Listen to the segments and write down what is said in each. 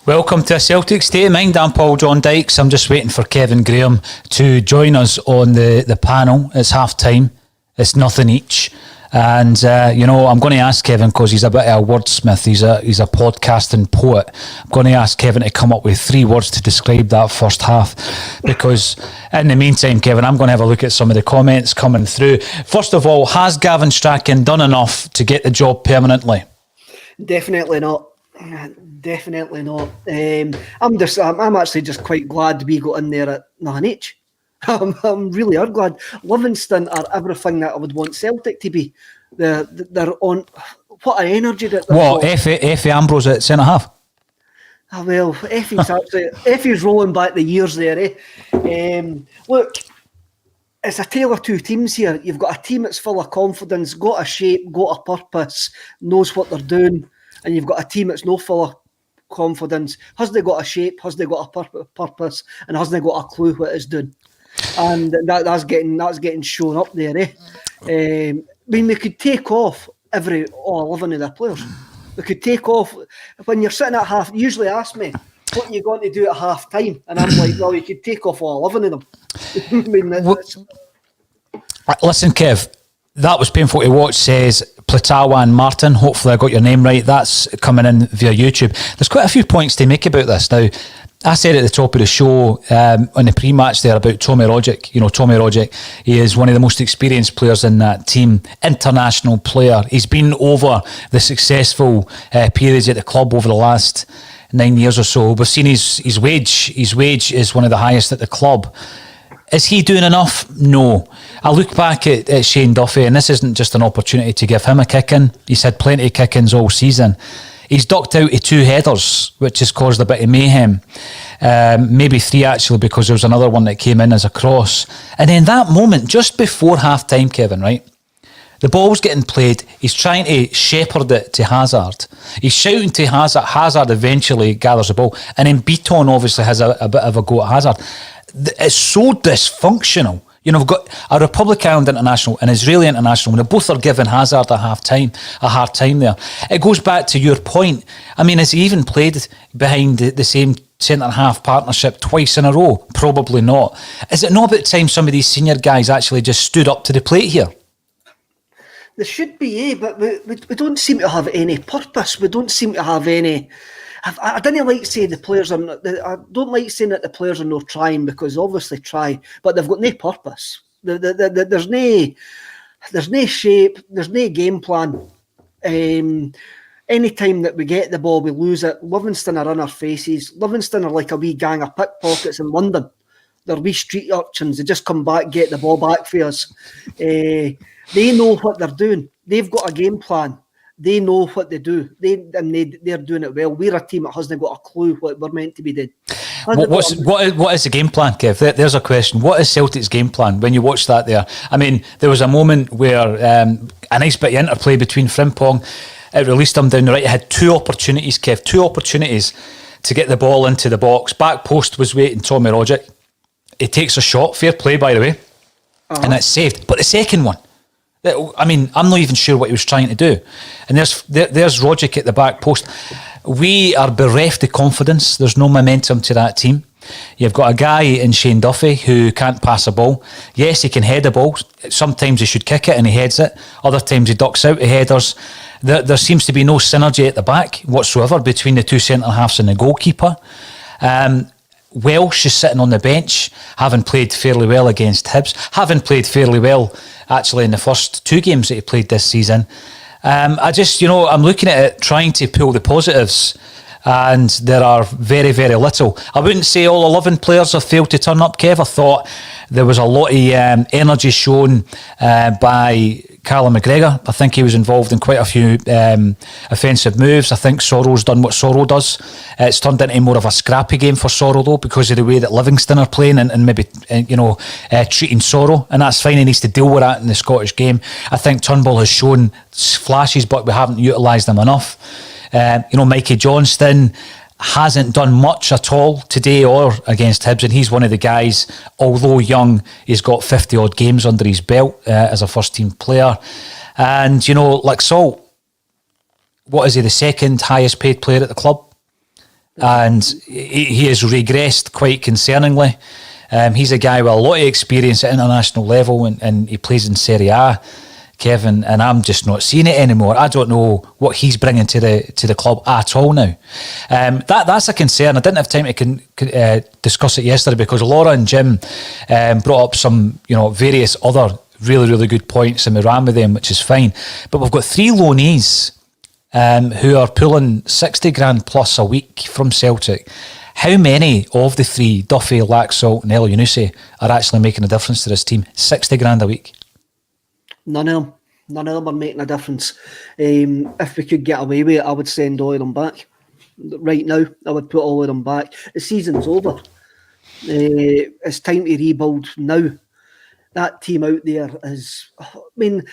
Welcome to a Celtic State of Mind. I'm Paul John Dykes. I'm just waiting for Kevin Graham to join us on the panel. It's half time. It's nothing each. And, I'm going to ask Kevin, because he's a bit of a wordsmith. He's a podcasting poet. I'm going to ask Kevin to come up with 3 words to describe that first half. Because in the meantime, Kevin, I'm going to have a look at some of the comments coming through. First of all, has Gavin Strachan done enough to get the job permanently? Definitely not. I'm actually just quite glad we got in there at nothing each. I'm really glad. Livingston are everything that I would want Celtic to be. They're on what an energy that they're What, Effie Ambrose at centre half? Oh, well, Effie's rolling back the years there, Look, it's a tale of two teams here. You've got a team that's full of confidence, got a shape, got a purpose, knows what they're doing, and you've got a team that's not full of confidence, hasn't they got a shape, hasn't they got a purpose, and hasn't they got a clue what it's doing. And that's getting shown up there. We could take off all 11 of their players. We could take off when you're sitting at half. Usually ask me, what are you going to do at half time? And I'm like, well, you could take off all 11 of them. Listen, Kev, that was painful to watch, says Platawa and Martin. Hopefully I got your name right. That's coming in via YouTube. There's quite a few points to make about this. Now, I said at the top of the show on the pre-match there about Tommy Rogic. Tommy Rogic, he is one of the most experienced players in that team, international player. He's been over the successful periods at the club over the last 9 years or so. We've seen his wage. His wage is one of the highest at the club. Is he doing enough? No. I look back at Shane Duffy, and this isn't just an opportunity to give him a kick-in. He's had plenty of kick-ins all season. He's ducked out of 2 headers, which has caused a bit of mayhem. Maybe 3 actually, because there was another one that came in as a cross. And in that moment, just before half-time, Kevin, right? The ball's getting played. He's trying to shepherd it to Hazard. He's shouting to Hazard. Hazard eventually gathers the ball. And then Beaton obviously has a bit of a go at Hazard. It's so dysfunctional. We've got a Republic Island international and Israeli international, and they both are giving Hazard a hard time there. It goes back to your point. I mean, has he even played behind the same centre-half partnership twice in a row? Probably not. Is it not about time some of these senior guys actually just stood up to the plate here? There should be, but we don't seem to have any purpose. We don't seem to have any... I don't like saying the players are not, I don't like saying that the players are not trying, because obviously try, but they've got no purpose. There's no shape, there's no game plan. Any time that we get the ball, we lose it. Livingston are in our faces. Livingston are like a wee gang of pickpockets in London. They're wee street urchins. They just come back, get the ball back for us. They know what they're doing. They've got a game plan. They know what they do. They're doing it well. We're a team that hasn't got a clue what we're meant to be doing. What is the game plan, Kev? There's a question. What is Celtic's game plan when you watch that there? I mean, there was a moment where a nice bit of interplay between Frimpong. It released him down the right. It had 2 opportunities, Kev. 2 opportunities to get the ball into the box. Back post was waiting Tommy Rogic. He takes a shot. Fair play, by the way. And it's saved. But the second one, I mean, I'm not even sure what he was trying to do. And there's Rogic at the back post. We are bereft of confidence. There's no momentum to that team. You've got a guy in Shane Duffy who can't pass a ball. Yes, he can head a ball. Sometimes he should kick it and he heads it. Other times he ducks out of headers. There seems to be no synergy at the back whatsoever between the 2 centre-halves and the goalkeeper. Welsh is sitting on the bench, having played fairly well against Hibs, having played fairly well actually in the first 2 games that he played this season. I just, I'm looking at it, trying to pull the positives, and there are very, very little. I wouldn't say all 11 players have failed to turn up, Kev. I thought there was a lot of energy shown by Callum McGregor. I think he was involved in quite a few offensive moves. I think Sorrow's done what Sorrow does. It's turned into more of a scrappy game for Sorrow, though, because of the way that Livingston are playing and maybe treating Sorrow, and that's fine. He needs to deal with that in the Scottish game. I think Turnbull has shown flashes, but we haven't utilised them enough. Mikey Johnston hasn't done much at all today or against Hibs, and he's one of the guys, although young, he's got 50 odd games under his belt as a first team player. And like Salt, what is he, the second highest paid player at the club? and he has regressed quite concerningly. He's a guy with a lot of experience at international level, and he plays in Serie A, Kevin, and I'm just not seeing it anymore. I don't know what he's bringing to the club at all now. That's a concern. I didn't have time to discuss it yesterday because Laura and Jim brought up some, various other really, really good points, and we ran with them, which is fine. But we've got 3 loanees who are pulling 60 grand plus a week from Celtic. How many of the 3, Duffy, Laxalt and El Yunusi, are actually making a difference to this team? 60 grand a week. None of them are making a difference. If we could get away with it, I would send all of them back. Right now, I would put all of them back. The season's over. It's time to rebuild now. That team out there is, it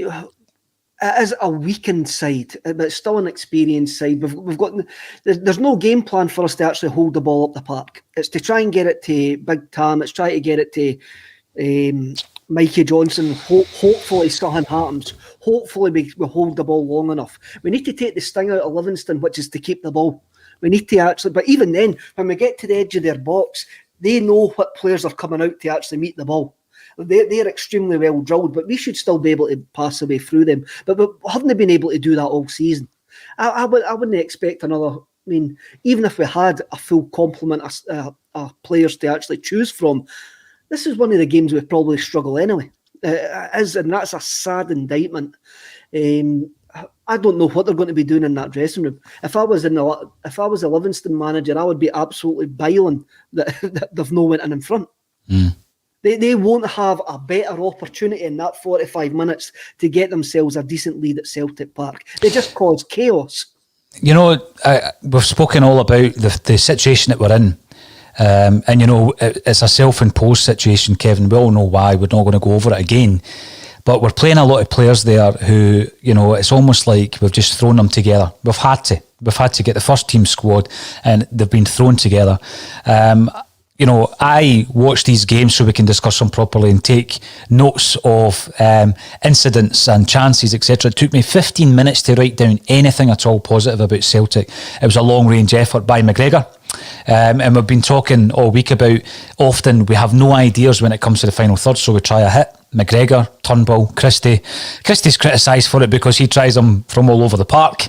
is a weakened side, but it's still an experienced side. There's no game plan for us to actually hold the ball up the park. It's to try and get it to Big Tam. It's try to get it to Mikey Johnson. Hopefully something happens. Hopefully we hold the ball long enough. We need to take the sting out of Livingston, which is to keep the ball. We need to actually, but even then, when we get to the edge of their box, they know what players are coming out to actually meet the ball. They're extremely well drilled, but we should still be able to pass away through them. But we haven't been able to do that all season. I wouldn't expect another. Even if we had a full complement of players to actually choose from, this is one of the games we probably struggle anyway. And that's a sad indictment. I don't know what they're going to be doing in that dressing room. If I was a Livingston manager, I would be absolutely biling that they've no went in front. Mm. They won't have a better opportunity in that 45 minutes to get themselves a decent lead at Celtic Park. They just cause chaos. We've spoken all about the situation that we're in. And it's a self-imposed situation, Kevin. We all know why. We're not going to go over it again. But we're playing a lot of players there who, it's almost like we've just thrown them together. We've had to get the first team squad, and they've been thrown together. I watch these games so we can discuss them properly and take notes of incidents and chances, etc. It took me 15 minutes to write down anything at all positive about Celtic. It was a long-range effort by McGregor. And we've been talking all week about often we have no ideas when it comes to the final third, so we try a hit. McGregor, Turnbull, Christie. Christie's criticised for it because he tries them from all over the park.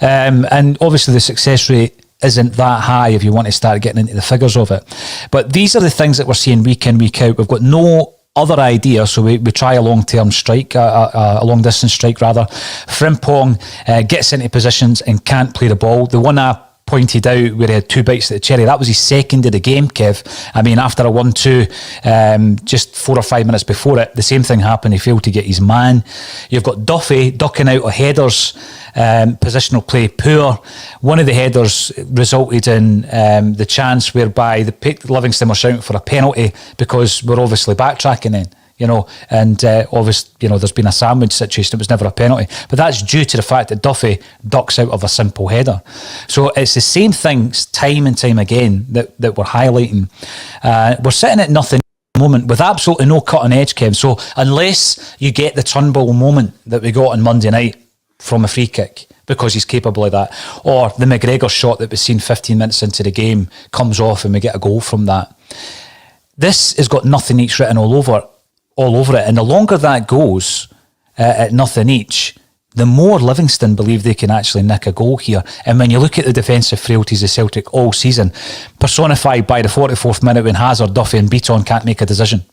And obviously the success rate isn't that high if you want to start getting into the figures of it. But these are the things that we're seeing week in, week out. We've got no other idea, so we try a long-term strike, a long-distance strike rather. Frimpong gets into positions and can't play the ball. The one I pointed out where he had 2 bites at the cherry, that was his second of the game, Kev. After a 1-2, just 4 or 5 minutes before it, the same thing happened. He failed to get his man. You've got Duffy ducking out of headers, positional play poor. One of the headers resulted in the chance whereby the Livingston were shouting for a penalty because we're obviously backtracking then. Obviously, there's been a sandwich situation. It was never a penalty, but that's due to the fact that Duffy ducks out of a simple header. So it's the same things time and time again that we're highlighting. We're sitting at nothing at the moment with absolutely no cutting edge, Kev. So unless you get the Turnbull moment that we got on Monday night from a free kick, because he's capable of that, or the McGregor shot that was seen 15 minutes into the game comes off and we get a goal from that. This has got nothing each written all over it, and the longer that goes at nothing each, the more Livingston believe they can actually nick a goal here. And when you look at the defensive frailties of Celtic all season, personified by the 44th minute when Hazard, Duffy and Beaton can't make a decision.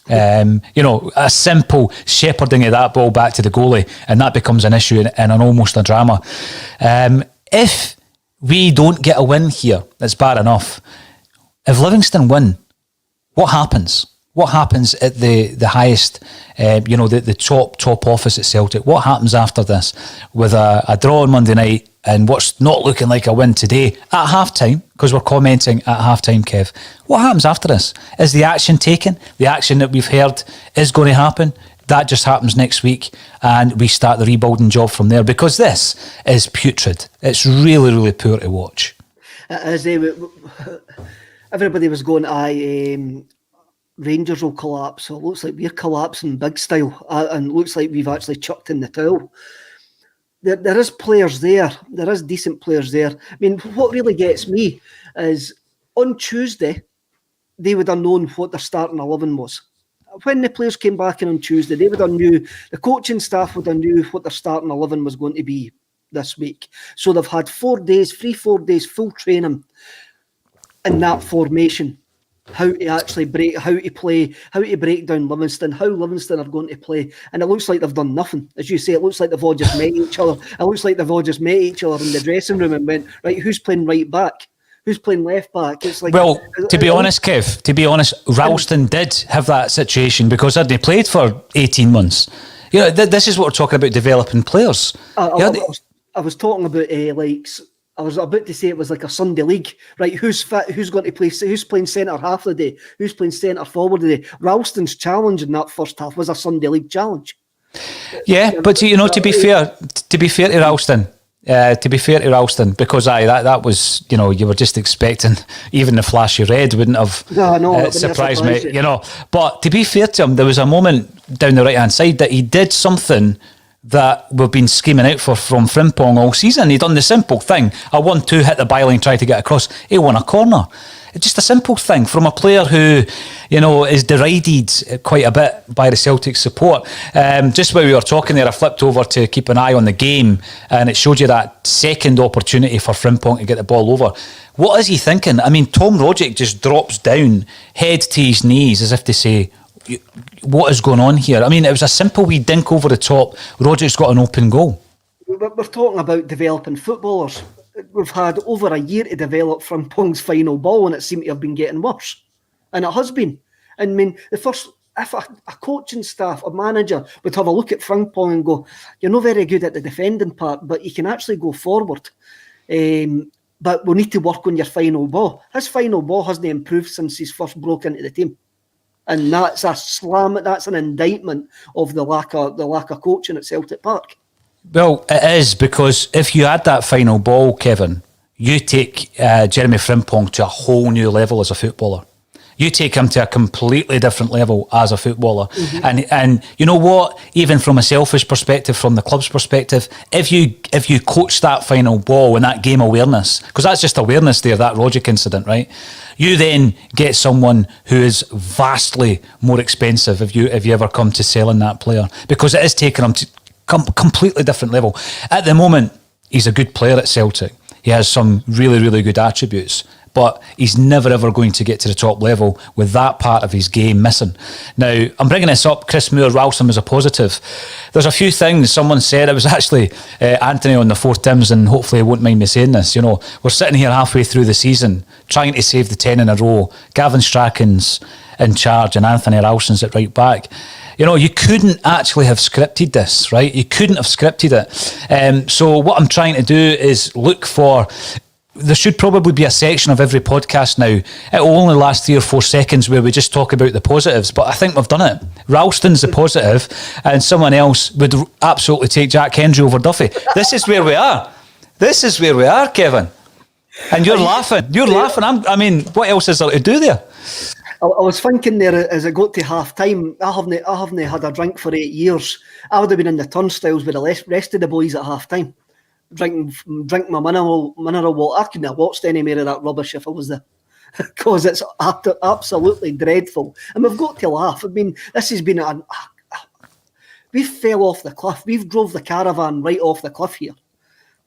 A simple shepherding of that ball back to the goalie, and that becomes an issue and almost a drama. If we don't get a win here, it's bad enough. If Livingston win, what happens? What happens at the highest, the top office at Celtic? What happens after this with a draw on Monday night and what's not looking like a win today at half-time, because we're commenting at half-time, Kev? What happens after this? Is the action taken? The action that we've heard is going to happen? That just happens next week and we start the rebuilding job from there, because this is putrid. It's really, really poor to watch. As everybody was going, Rangers will collapse. So it looks like we're collapsing big style, and looks like we've actually chucked in the towel. there is players there. There is decent players there. I mean, what really gets me is on Tuesday, they would have known what their starting 11 was. When the players came back in on Tuesday, they would have knew, the coaching staff would have knew what their starting 11 was going to be this week. So they've had 4 days, 4 days full training in that formation. How to actually break, how to play, how to break down Livingston, how Livingston are going to play. And it looks like they've done nothing. As you say, it looks like they've all just met each other. It looks like they've all just met each other in the dressing room and went, right, who's playing right back? Who's playing left back? It's like, well, to be honest, Kev, Ralston did have that situation because they played for 18 months. You know, this is what we're talking about, developing players. I was talking about I was about to say it was like a Sunday league, right? Who's fit? Who's going to play? Who's playing centre half of the day? Who's playing centre forward of the day? Ralston's challenge in that first half was a Sunday league challenge. Yeah, but you know, to be fair to Ralston. Because that was, you know, you were just expecting even the flashy red wouldn't have surprised me, you know. But to be fair to him, there was a moment down the right hand side that he did something that we've been scheming out from Frimpong all season. He done the simple thing. A 1-2 hit the byline, try to get across. He won a corner. It's just a simple thing from a player who, you know, is derided quite a bit by the Celtic support. Just while we were talking there, I flipped over to keep an eye on the game and it showed you that second opportunity for Frimpong to get the ball over. What is he thinking? I mean, Tom Rogic just drops down, head to his knees as if to say, what is going on here? I mean, it was a simple wee dink over the top. Rogic's got an open goal. We're talking about developing footballers. We've had over a year to develop Frimpong's final ball and it seemed to have been getting worse. And it has been. I mean, if a coaching staff, a manager would have a look at Frimpong and go, you're not very good at the defending part, but you can actually go forward. But we need to work on your final ball. His final ball hasn't improved since he's first broke into the team. And that's a slam. That's an indictment of the lack of coaching at Celtic Park. Well, it is, because if you add that final ball, Kevin, you take Jeremy Frimpong to a whole new level as a footballer. You take him to a completely different level as a footballer. Mm-hmm. And you know what? Even from a selfish perspective, from the club's perspective, if you coach that final ball and that game awareness, because that's just awareness there, that Rogic incident, right? You then get someone who is vastly more expensive if you ever come to selling that player, because it is taking him to completely different level. At the moment, he's a good player at Celtic. He has some really, really good attributes, but he's never ever going to get to the top level with that part of his game missing. Now, I'm bringing this up, Chris Moore, Ralston was a positive. There's a few things someone said. It was actually Anthony on the Four Tims, and hopefully he won't mind me saying this. You know, we're sitting here halfway through the season trying to save the 10 in a row. Gavin Strachan's in charge and Anthony Ralston's at right back. You know, you couldn't actually have scripted this, right? You couldn't have scripted it. So what I'm trying to do is look for... There should probably be a section of every podcast now. It will only last 3 or 4 seconds where we just talk about the positives, but I think we've done it. Ralston's the positive, and someone else would absolutely take Jack Hendry over Duffy. This is where we are. This is where we are, Kevin. And you're laughing. You're laughing. I mean, what else is there to do there? I was thinking there as I got to half time, I haven't had a drink for 8 years. I would have been in the turnstiles with the rest of the boys at half time. Drink my mineral water. I couldn't have watched any more of that rubbish if I was there, because it's absolutely dreadful. And we've got to laugh. I mean, this has been we fell off the cliff. We've drove the caravan right off the cliff here,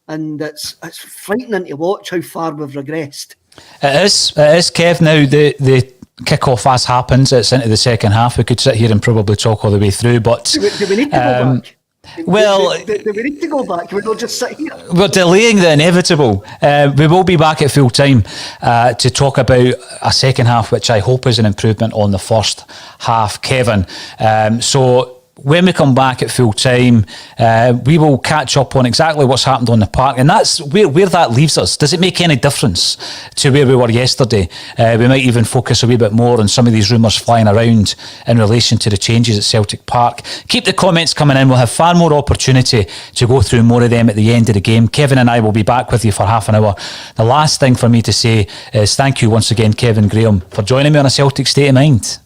and it's frightening to watch how far we've regressed. It is, Kev. Now the kick-off as happens, it's into the second half. We could sit here and probably talk all the way through, but do we need to go back? Well, do we need to go back? We'll just sit here. We're delaying the inevitable. We will be back at full time to talk about a second half, which I hope is an improvement on the first half, Kevin. So when we come back at full time, we will catch up on exactly what's happened on the park, and that's where that leaves us. Does it make any difference to where we were yesterday? We might even focus a wee bit more on some of these rumours flying around in relation to the changes at Celtic Park. Keep the comments coming in. We'll have far more opportunity to go through more of them at the end of the game. Kevin and I will be back with you for half an hour. The last thing for me to say is thank you once again, Kevin Graham, for joining me on A Celtic State of Mind.